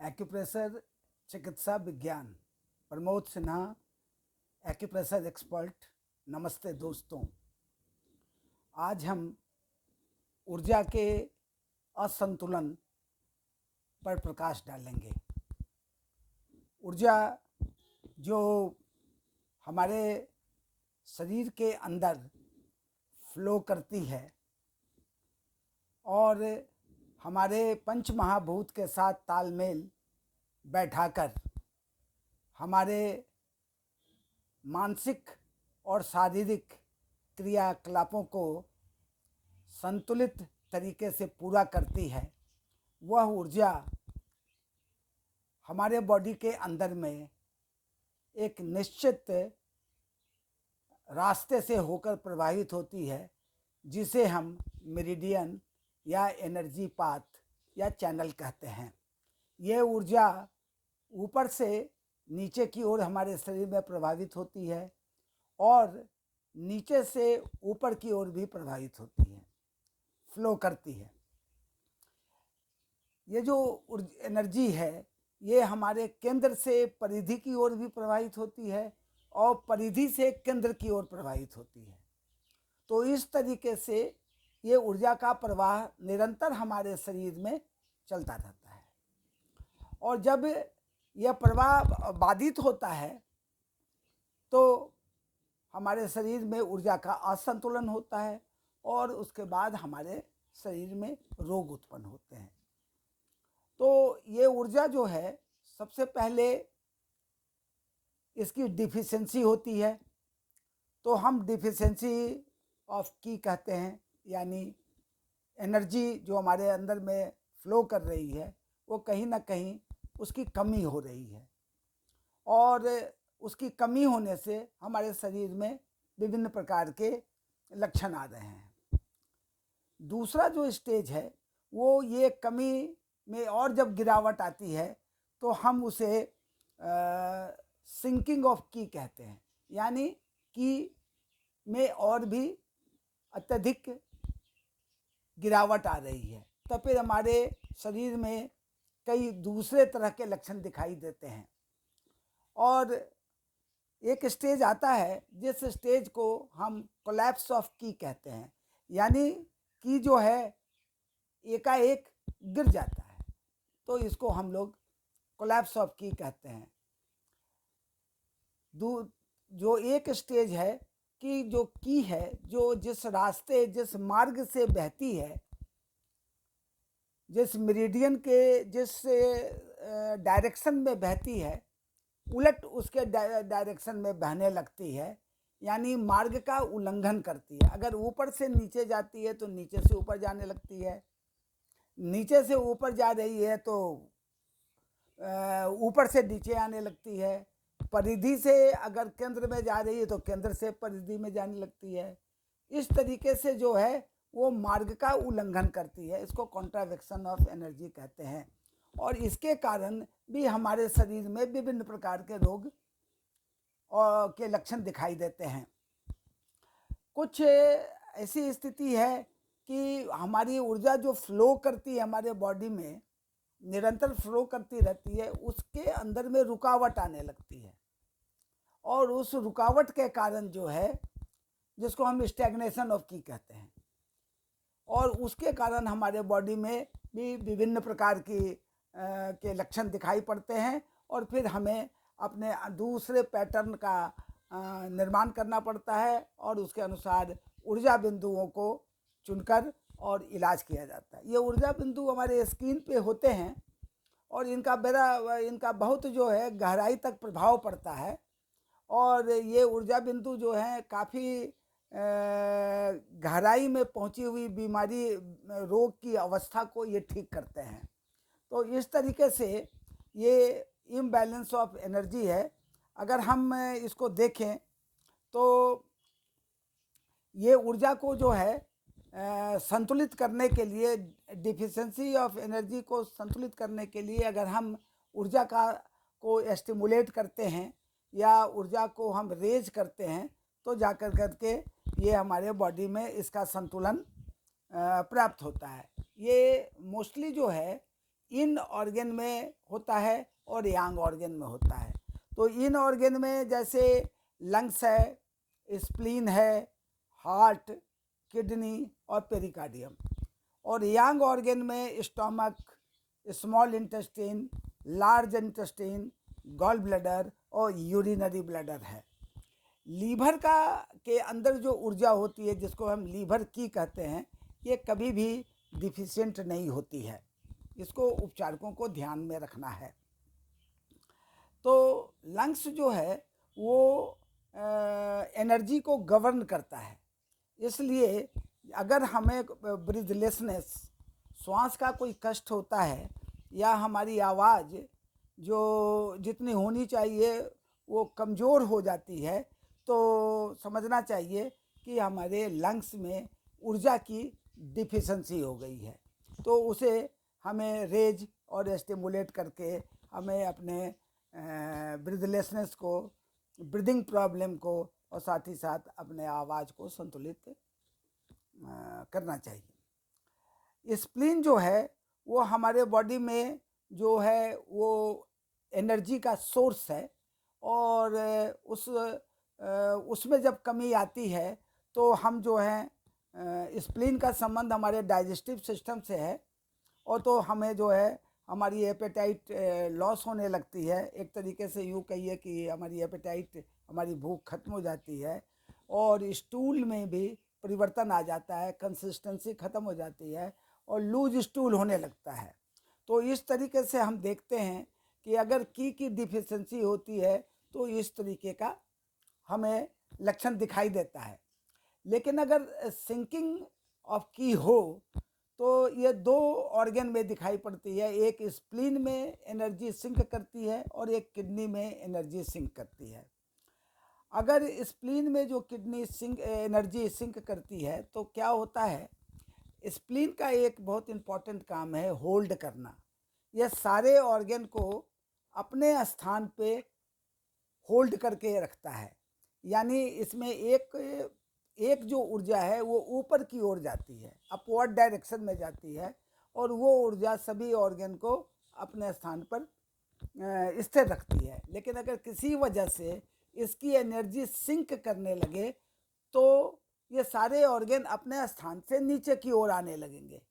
Acupressure चिकित्सा विज्ञान Pramod Sinha, acupressure expert. नमस्ते दोस्तों, आज हम ऊर्जा के असंतुलन पर प्रकाश डालेंगे। ऊर्जा जो हमारे शरीर के अंदर फ्लो करती है और हमारे पंच महाभूत के साथ तालमेल बैठाकर हमारे मानसिक और शारीरिक क्रियाकलापों को संतुलित तरीके से पूरा करती है, वह ऊर्जा हमारे बॉडी के अंदर में एक निश्चित रास्ते से होकर प्रवाहित होती है, जिसे हम मेरिडियन या एनर्जी पाथ या चैनल कहते हैं। यह ऊर्जा ऊपर से नीचे की ओर हमारे शरीर में प्रभावित होती है और नीचे से ऊपर की ओर भी प्रभावित होती है, फ्लो करती है। ये जो एनर्जी है, ये हमारे केंद्र से परिधि की ओर भी प्रभावित होती है और परिधि से केंद्र की ओर प्रभावित होती है। तो इस तरीके से ये ऊर्जा का प्रवाह निरंतर हमारे शरीर में चलता रहता है और जब यह प्रवाह बाधित होता है तो हमारे शरीर में ऊर्जा का असंतुलन होता है और उसके बाद हमारे शरीर में रोग उत्पन्न होते हैं। तो ये ऊर्जा जो है, सबसे पहले इसकी डिफिशिएंसी होती है, तो हम डिफिशिएंसी ऑफ की कहते हैं, यानी एनर्जी जो हमारे अंदर में फ्लो कर रही है वो कहीं ना कहीं उसकी कमी हो रही है और उसकी कमी होने से हमारे शरीर में विभिन्न प्रकार के लक्षण आ रहे हैं। दूसरा जो स्टेज है वो ये कमी में और जब गिरावट आती है तो हम उसे सिंकिंग ऑफ की कहते हैं, यानी की में और भी अत्यधिक गिरावट आ रही है, तो फिर हमारे शरीर में कई दूसरे तरह के लक्षण दिखाई देते हैं। और एक स्टेज आता है जिस स्टेज को हम कोलैप्स ऑफ की कहते हैं, यानी की जो है एकाएक गिर जाता है, तो इसको हम लोग कोलैप्स ऑफ की कहते हैं। जो एक स्टेज है कि जो की है, जो जिस रास्ते जिस मार्ग से बहती है, जिस मेरिडियन के जिस डायरेक्शन में बहती है, उलट उसके डायरेक्शन में बहने लगती है, यानी मार्ग का उल्लंघन करती है। अगर ऊपर से नीचे जाती है तो नीचे से ऊपर जाने लगती है, नीचे से ऊपर जा रही है तो ऊपर से नीचे आने लगती है, परिधि से अगर केंद्र में जा रही है तो केंद्र से परिधि में जाने लगती है। इस तरीके से जो है वो मार्ग का उल्लंघन करती है। इसको कॉन्ट्रावेक्शन ऑफ एनर्जी कहते हैं और इसके कारण भी हमारे शरीर में विभिन्न प्रकार के रोग के लक्षण दिखाई देते हैं। कुछ ऐसी स्थिति है कि हमारी ऊर्जा जो फ्लो करती है हमारे बॉडी में, निरंतर फ्लो करती रहती है, उसके अंदर में रुकावट आने लगती है और उस रुकावट के कारण जो है, जिसको हम स्टैग्नेशन ऑफ की कहते हैं, और उसके कारण हमारे बॉडी में भी विभिन्न प्रकार के लक्षण दिखाई पड़ते हैं और फिर हमें अपने दूसरे पैटर्न का निर्माण करना पड़ता है और उसके अनुसार ऊर्जा बिंदुओं को चुनकर और इलाज किया जाता है। ये ऊर्जा बिंदु हमारे स्किन पे होते हैं और इनका बहुत जो है गहराई तक प्रभाव पड़ता है और ये ऊर्जा बिंदु जो हैं काफ़ी गहराई में पहुंची हुई बीमारी, रोग की अवस्था को ये ठीक करते हैं। तो इस तरीके से ये इम्बैलेंस ऑफ एनर्जी है। अगर हम इसको देखें तो ये ऊर्जा को जो है संतुलित करने के लिए, डिफिशिएंसी ऑफ एनर्जी को संतुलित करने के लिए अगर हम ऊर्जा को एस्टिमुलेट करते हैं या ऊर्जा को हम रेज करते हैं तो जाकर करके ये हमारे बॉडी में इसका संतुलन प्राप्त होता है। ये मोस्टली जो है इन ऑर्गन में होता है और यांग ऑर्गन में होता है। तो इन ऑर्गन में जैसे लंग्स है, स्प्लीन है, हार्ट, किडनी और पेरिकार्डियम। और यांग ऑर्गन में stomach, small intestine, large intestine, gall bladder और यूरिनरी ब्लैडर है। लीवर का के अंदर जो ऊर्जा होती है, जिसको हम लीवर की कहते हैं, ये कभी भी डिफिशिएंट नहीं होती है। इसको उपचारकों को ध्यान में रखना है। तो लंग्स जो है वो एनर्जी को गवर्न करता है। इसलिए अगर हमें ब्रीथलेसनेस, श्वास का कोई कष्ट होता है, या हमारी आवाज़ जो जितनी होनी चाहिए वो कमज़ोर हो जाती है, तो समझना चाहिए कि हमारे लंग्स में ऊर्जा की डिफिशेंसी हो गई है। तो उसे हमें रेज और स्टिमुलेट करके हमें अपने ब्रीथलेसनेस को, ब्रीदिंग प्रॉब्लम को, और साथ ही साथ अपने आवाज़ को संतुलित करना चाहिए। स्प्लीन जो है वो हमारे बॉडी में जो है वो एनर्जी का सोर्स है, और उसमें जब कमी आती है तो हम जो है स्प्लीन का संबंध हमारे डाइजेस्टिव सिस्टम से है, और तो हमें जो है हमारी एपेटाइट लॉस होने लगती है। एक तरीके से यूँ कहिए कि हमारी एपेटाइट, हमारी भूख खत्म हो जाती है, और स्टूल में भी परिवर्तन आ जाता है, कंसिस्टेंसी ख़त्म हो जाती है और लूज स्टूल होने लगता है। तो इस तरीके से हम देखते हैं कि अगर की डिफिशिएंसी होती है तो इस तरीके का हमें लक्षण दिखाई देता है। लेकिन अगर सिंकिंग ऑफ की हो तो ये दो ऑर्गन में दिखाई पड़ती है। एक स्प्लीन में एनर्जी सिंक करती है और एक किडनी में एनर्जी सिंक करती है। अगर स्प्लीन में जो किडनी एनर्जी सिंक करती है तो क्या होता है, स्प्लीन का एक बहुत इम्पॉर्टेंट काम है होल्ड करना। यह सारे ऑर्गन को अपने स्थान पे होल्ड करके रखता है। यानी इसमें एक जो ऊर्जा है वो ऊपर की ओर जाती है, अपवर्ड डायरेक्शन में जाती है, और वो ऊर्जा सभी ऑर्गन को अपने स्थान पर स्थिर रखती है। लेकिन अगर किसी वजह से इसकी एनर्जी सिंक करने लगे तो ये सारे ऑर्गन अपने स्थान से नीचे की ओर आने लगेंगे,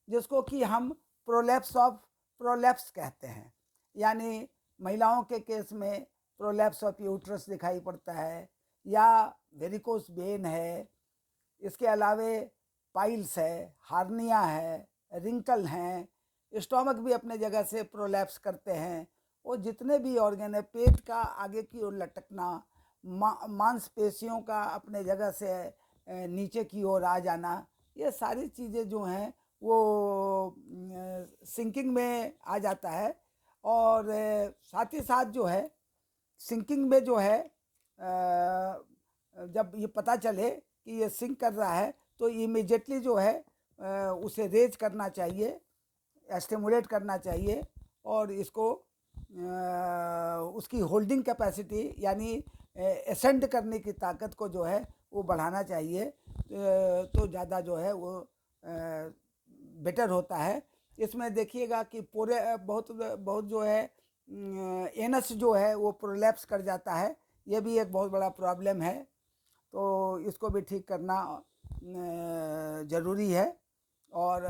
जिसको कि हम प्रोलैप्स कहते हैं। यानी महिलाओं के केस में प्रोलैप्स ऑफ यूट्रस दिखाई पड़ता है, या वेरिकोस वेन है। इसके अलावे पाइल्स है, हार्निया है, रिंकल हैं, स्टोमक भी अपने जगह से प्रोलैप्स करते हैं। और जितने भी ऑर्गन है, पेट का आगे की ओर लटकना, मांसपेशियों का अपने जगह से नीचे की ओर आ जाना, ये सारी चीज़ें जो हैं वो सिंकिंग में आ जाता है। और साथ ही साथ जो है सिंकिंग में जो है जब ये पता चले कि ये सिंक कर रहा है तो इमीडिएटली जो है उसे रेज करना चाहिए, स्टिमुलेट करना चाहिए, और इसको उसकी होल्डिंग कैपेसिटी यानी एसेंड करने की ताकत को जो है वो बढ़ाना चाहिए। तो ज़्यादा जो है वो बेटर होता है। इसमें देखिएगा कि पूरे बहुत जो है एनस जो है वो प्रोलैप्स कर जाता है। ये भी एक बहुत बड़ा प्रॉब्लम है, तो इसको भी ठीक करना ज़रूरी है। और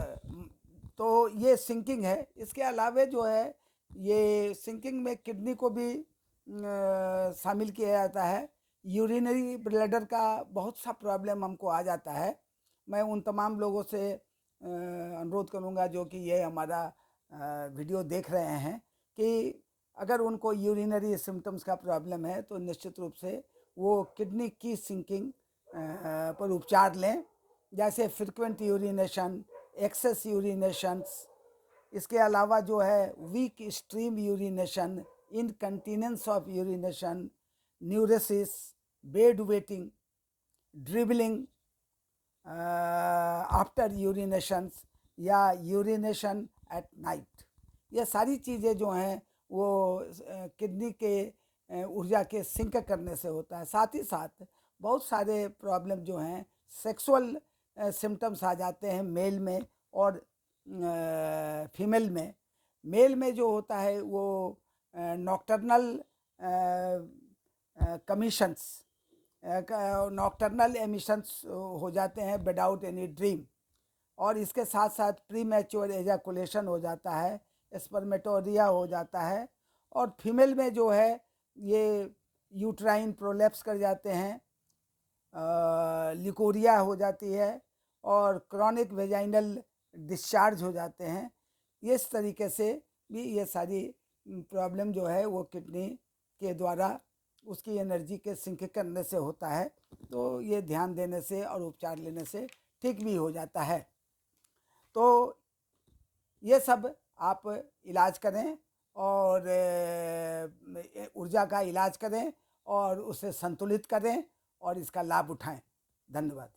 तो ये सिंकिंग है। इसके अलावे जो है ये सिंकिंग में किडनी को भी शामिल किया जाता है। यूरिनरी ब्लैडर का बहुत सा प्रॉब्लम हमको आ जाता है। मैं उन तमाम लोगों से अनुरोध करूंगा जो कि ये हमारा वीडियो देख रहे हैं कि अगर उनको यूरिनरी सिम्टम्स का प्रॉब्लम है तो निश्चित रूप से वो किडनी की सिंकिंग पर उपचार लें, जैसे फ्रिक्वेंट यूरिनेशन, एक्सेस यूरिनेशंस। इसके अलावा जो है weak stream urination, incontinence of urination, enuresis, bed wetting, dribbling after urinations, या यूरिनेशन एट नाइट। ये सारी चीज़ें जो हैं वो किडनी के ऊर्जा के सिंक करने से होता है। साथ ही साथ बहुत सारे प्रॉब्लम जो हैं सेक्सुअल सिम्टम्स आ जाते हैं मेल में और फीमेल में। मेल में जो होता है वो नॉक्टर्नल कमीशंस, नॉक्टर्नल एमिशंस हो जाते हैं विदाउट एनी ड्रीम, और इसके साथ साथ प्री मैच्योर एजाकुलेशन हो जाता है, स्पर्मेटोरिया हो जाता है, और फीमेल में जो है ये यूट्राइन प्रोलैप्स कर जाते हैं, लिकोरिया हो जाती है, और क्रॉनिक वेजाइनल डिस्चार्ज हो जाते हैं। इस तरीके से भी ये सारी प्रॉब्लम जो है वो किडनी के द्वारा उसकी एनर्जी के सिंक करने से होता है। तो ये ध्यान देने से और उपचार लेने से ठीक भी हो जाता है। तो ये सब आप इलाज करें और ऊर्जा का इलाज करें और उसे संतुलित करें और इसका लाभ उठाएं। धन्यवाद।